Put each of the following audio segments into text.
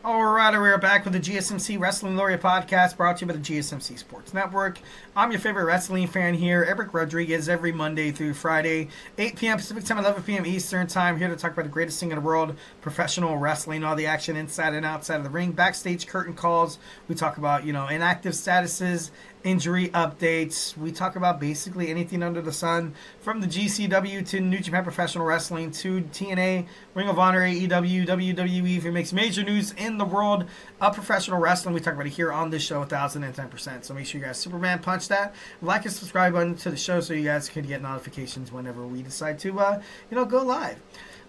Alright, we are back with the GSMC Wrestling Laureate podcast brought to you by the GSMC Sports Network. I'm your favorite wrestling fan here, Eric Rodriguez, every Monday through Friday, 8 p.m. Pacific Time, 11 p.m. Eastern Time, here to talk about the greatest thing in the world, professional wrestling, all the action inside and outside of the ring, backstage curtain calls. We talk about, inactive statuses, injury updates. We talk about basically anything under the sun, from the GCW to New Japan Professional Wrestling to TNA, Ring of Honor, AEW, WWE. If it makes major news in the world of professional wrestling, we talk about it here on this show 1010%. So make sure you guys Superman punch that, like and subscribe button to the show so you guys can get notifications whenever we decide to, go live.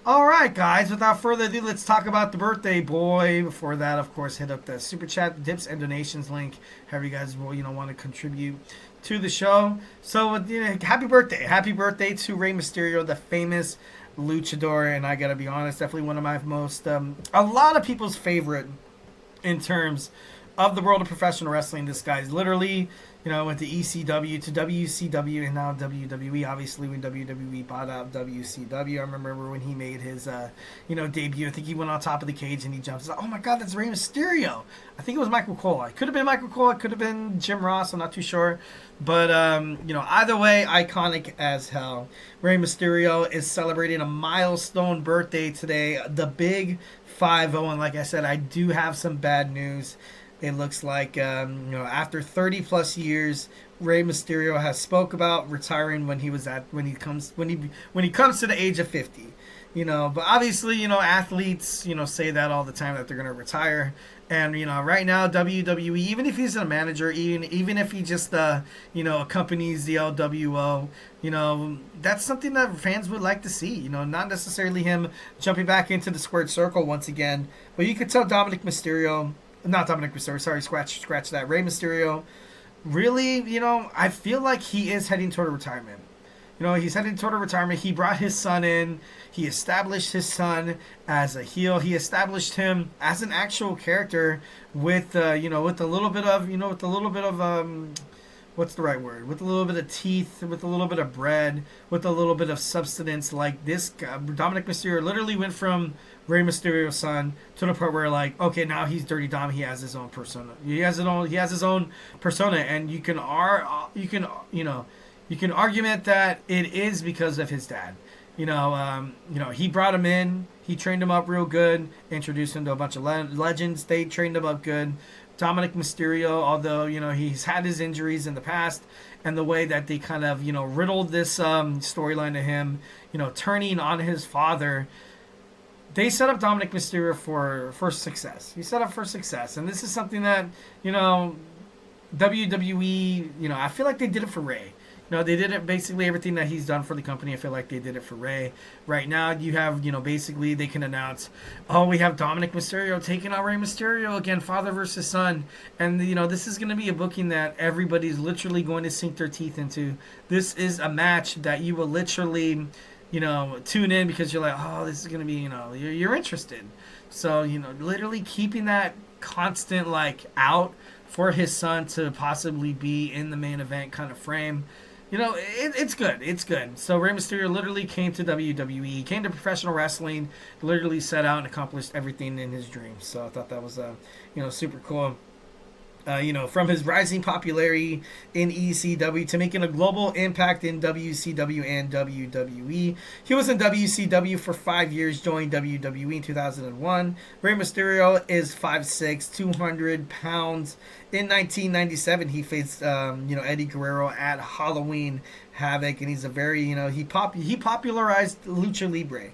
All right, guys, without further ado, let's talk about the birthday boy. Before that, of course, hit up the super chat, dips, and donations link. However you guys will, want to contribute to the show. So, happy birthday to Rey Mysterio, the famous luchador. And I gotta be honest, definitely one of my most, a lot of people's favorite in terms of the world of professional wrestling. This guy's literally, went to ECW to WCW and now WWE. Obviously, when WWE bought out WCW, I remember when he made his, debut. I think he went on top of the cage and he jumps. Like, oh my God, that's Rey Mysterio. I think it was Michael Cole. It could have been Michael Cole. It could have been Jim Ross. I'm not too sure. But, either way, iconic as hell. Rey Mysterio is celebrating a milestone birthday today. The big 5-0. And like I said, I do have some bad news. It looks like, after 30 plus years, Rey Mysterio has spoke about retiring when he comes to the age of 50. But obviously, athletes, say that all the time that they're going to retire. And, right now, WWE, even if he's a manager, even if he just, accompanies the LWO, that's something that fans would like to see. Not necessarily him jumping back into the squared circle once again. But you could tell not Dominic Mysterio, sorry, scratch that. Rey Mysterio, really, I feel like he is heading toward a retirement. He's heading toward a retirement. He brought his son in. He established his son as a heel. He established him as an actual character with, with a little bit of, what's the right word? With a little bit of teeth, with a little bit of bread, with a little bit of substance. Like this guy, Dominic Mysterio literally went from Rey Mysterio's son to the part where, like, okay, now he's Dirty Dom. He has his own persona. He has his own persona, and you can argument that it is because of his dad. He brought him in. He trained him up real good. Introduced him to a bunch of legends. They trained him up good. Dominic Mysterio, although, he's had his injuries in the past, and the way that they kind of, riddled this storyline to him, turning on his father, they set up Dominic Mysterio for success. He set up for success. And this is something that, WWE, I feel like they did it for Rey. They did it, basically everything that he's done for the company. I feel like they did it for Rey. Right now, you have, basically they can announce, oh, we have Dominic Mysterio taking on Rey Mysterio again, father versus son. And, this is going to be a booking that everybody's literally going to sink their teeth into. This is a match that you will literally, tune in because you're like, oh, this is going to be, you're interested. So, literally keeping that constant, out for his son to possibly be in the main event kind of frame. It's good. It's good. So Rey Mysterio literally came to WWE. He came to professional wrestling, literally set out and accomplished everything in his dreams. So I thought that was, super cool. From his rising popularity in ECW to making a global impact in WCW and WWE. He was in WCW for 5 years, joined WWE in 2001. Rey Mysterio is 5'6", 200 pounds. In 1997, he faced, Eddie Guerrero at Halloween Havoc, and he's a very, he popularized Lucha Libre.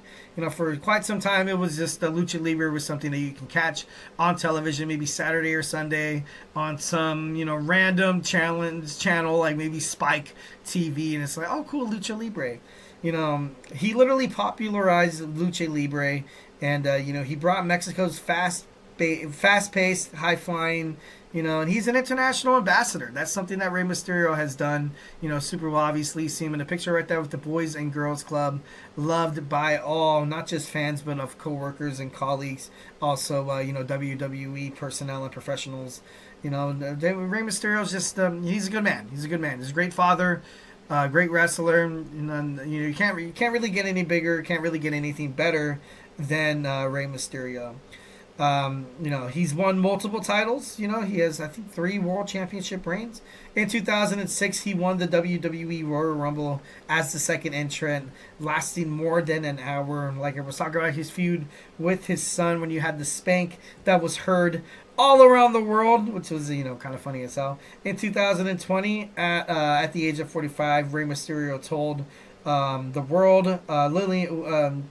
For quite some time, it was just the Lucha Libre was something that you can catch on television, maybe Saturday or Sunday on some, random channel, like maybe Spike TV, and it's like, oh, cool, Lucha Libre. He literally popularized Lucha Libre, and, he brought Mexico's fast-paced, high-flying, and he's an international ambassador. That's something that Rey Mysterio has done, super well. Obviously, see him in the picture right there with the Boys and Girls Club, loved by all, not just fans, but of coworkers and colleagues. Also, WWE personnel and professionals. Rey Mysterio's just, he's a good man. He's a good man. He's a great father, great wrestler. You can't really get any bigger, can't really get anything better than Rey Mysterio. He's won multiple titles. He has, I think, 3 World Championship reigns. In 2006, he won the WWE Royal Rumble as the second entrant, lasting more than an hour. Like I was talking about his feud with his son when you had the spank that was heard all around the world, which was, kind of funny as hell. In 2020, at the age of 45, Rey Mysterio told the world,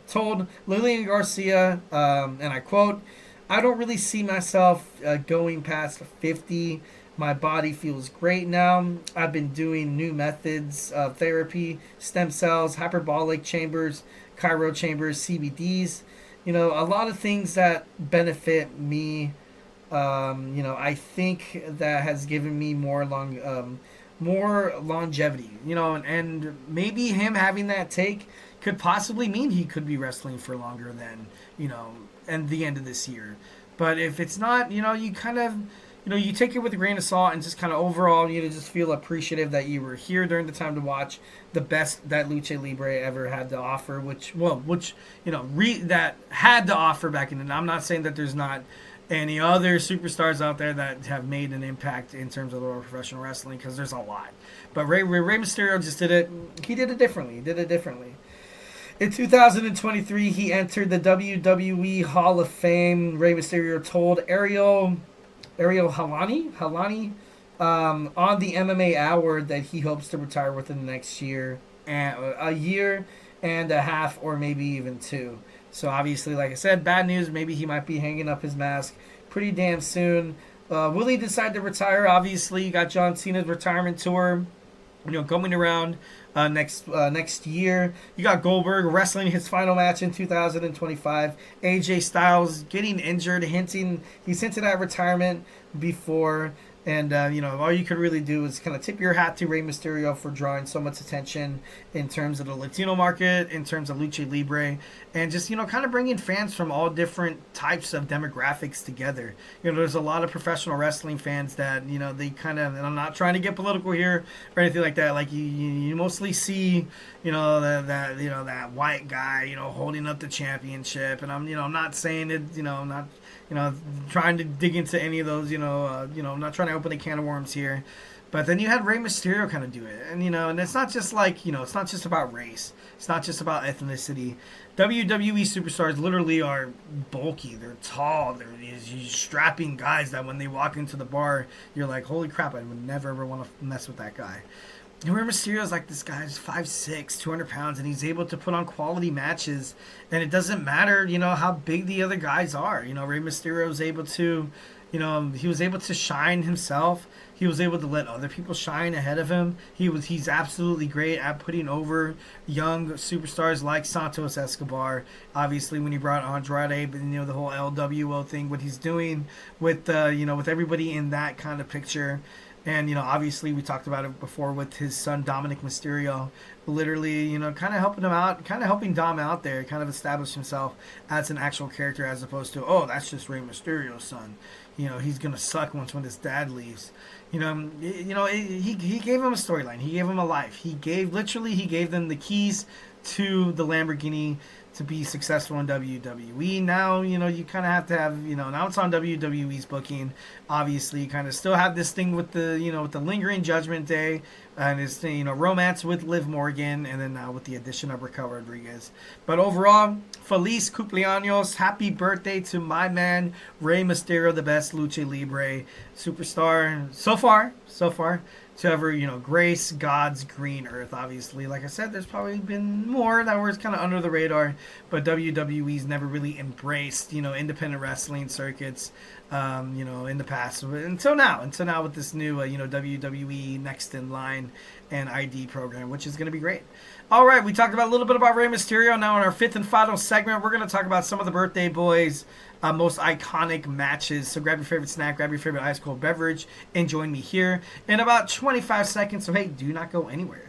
told Lillian Garcia, and I quote, "I don't really see myself going past 50. My body feels great now. I've been doing new methods of therapy, stem cells, hyperbolic chambers, cryo chambers, CBDs. A lot of things that benefit me. I think that has given me more longevity. And maybe him having that take could possibly mean he could be wrestling for longer than, and the end of this year. But if it's not, you kind of, you take it with a grain of salt and just kind of overall, just feel appreciative that you were here during the time to watch the best that Lucha Libre ever had to offer, that had to offer back in the. I'm not saying that there's not any other superstars out there that have made an impact in terms of the world of professional wrestling, because there's a lot. But Rey Mysterio just did it. He did it differently. In 2023, he entered the WWE Hall of Fame. Rey Mysterio told Ariel Helwani on the MMA Hour that he hopes to retire within the next year, and a year and a half, or maybe even 2. So obviously, like I said, bad news. Maybe he might be hanging up his mask pretty damn soon. Will he decide to retire? Obviously, you got John Cena's retirement tour, coming around next year. You got Goldberg wrestling his final match in 2025. AJ Styles getting injured, he's hinted at retirement before. And, all you could really do is kind of tip your hat to Rey Mysterio for drawing so much attention in terms of the Latino market, in terms of Lucha Libre, and just, kind of bringing fans from all different types of demographics together. There's a lot of professional wrestling fans that, they kind of, and I'm not trying to get political here or anything like that. Like, you mostly see, that white guy, holding up the championship. And I'm not saying it, not trying to dig into any of those, I'm not trying to open a can of worms here. But then you had Rey Mysterio kind of do it. And, and it's not just like, it's not just about race. It's not just about ethnicity. WWE superstars literally are bulky. They're tall. They're these strapping guys that when they walk into the bar, you're like, holy crap, I would never ever want to mess with that guy. And Rey Mysterio is like, this guy's 5'6", 200 pounds, and he's able to put on quality matches. And it doesn't matter, how big the other guys are. Rey Mysterio was able to, he was able to shine himself. He was able to let other people shine ahead of him. He's absolutely great at putting over young superstars like Santos Escobar. Obviously, when he brought Andrade, but the whole LWO thing, what he's doing with with everybody in that kind of picture. And, obviously we talked about it before with his son, Dominic Mysterio, literally, kind of helping him out, kind of helping Dom out there, kind of establish himself as an actual character as opposed to, oh, that's just Rey Mysterio's son. He's going to suck once when his dad leaves. He gave him a storyline. He gave him a life. He gave them the keys to the Lamborghini to be successful in WWE. Now, you kind of have to have, now it's on WWE's booking. Obviously, you kind of still have this thing with the, with the lingering Judgment Day and his, romance with Liv Morgan, and then now with the addition of Raquel Rodriguez. But overall, Feliz Cumpleaños, happy birthday to my man, Rey Mysterio, the best Lucha Libre superstar so far. To ever, grace God's green earth. Obviously, like I said, there's probably been more that were kind of under the radar, but WWE's never really embraced, independent wrestling circuits, in the past. Until now with this new, WWE Next in Line and ID program, which is going to be great. All right, we talked about a little bit about Rey Mysterio. Now in our 5th and final segment, we're going to talk about some of the birthday boys' most iconic matches. So grab your favorite snack, grab your favorite ice cold beverage, and join me here in about 25 seconds. So hey, do not go anywhere.